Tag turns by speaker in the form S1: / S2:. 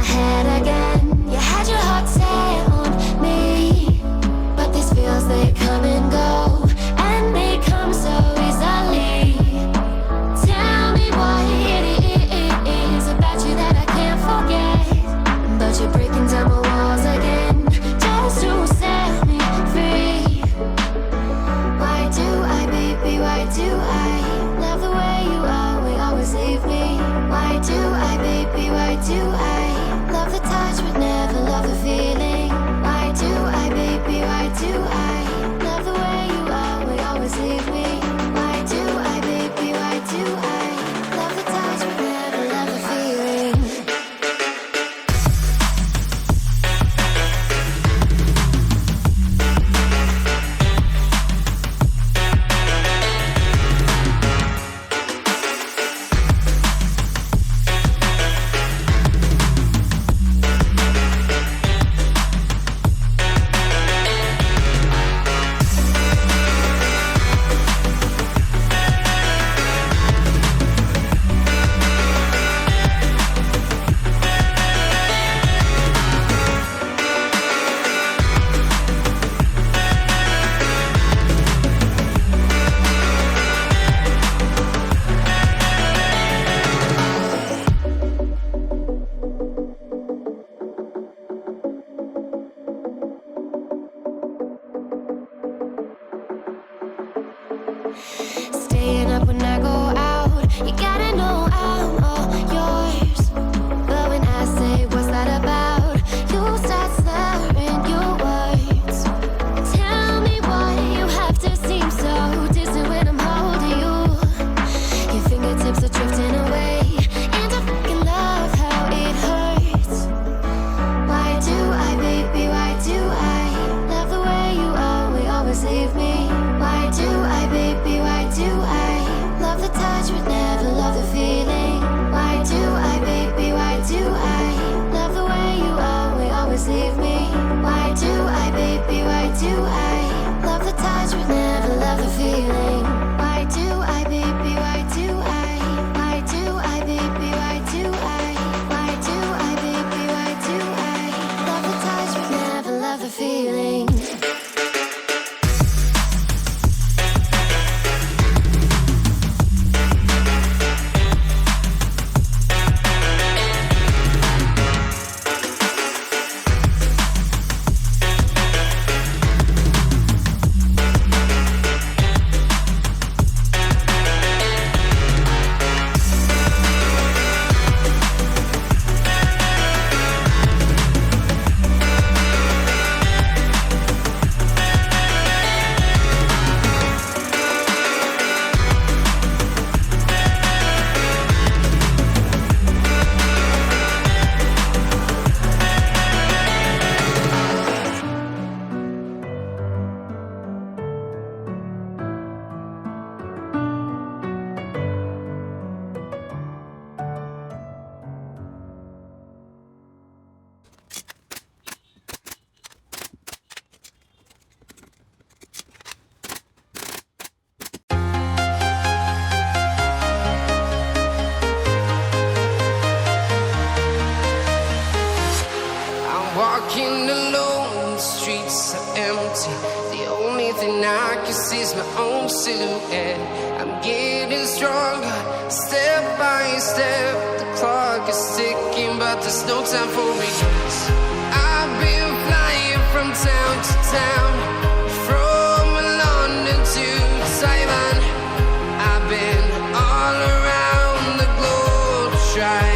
S1: head again. You had your heart set on me, but these feels, they come and go, and they come so easily. Tell me what it is about you that I can't forget, but you're breaking down my walls again just to set me free. Why do I, baby, why do I love the way you always leave me? Why do I, baby, why do I love the touch but never love the feeling? Why do I, baby, why do I love the way you always leave me? Why do I, baby, why do I love the touch but never love the feeling? Staying up when I go out, you gotta know I'm all yours. But when I say what's that about, you start slurring your words. Tell me why you have to seem so distant when I'm holding you. Your fingertips are drifting away, and I fucking love how it hurts. Why do I, baby, why do I love the way you always leave me? Why do I, baby, why do I love the touch but never love the feeling? Why do I, baby, why do I love the way you always leave me? Why do I, baby, why do I love the touch but never love the feeling? Why do I, baby, why do I? Why do I, baby, why do I? Why do I, baby, why do I love the touch but never love the feeling?
S2: Walking alone, the streets are empty. The only thing I can see is my own silhouette. I'm getting stronger, step by step. The clock is ticking, but there's no time for me. I've been flying from town to town, from London to Taiwan. I've been all around the globe trying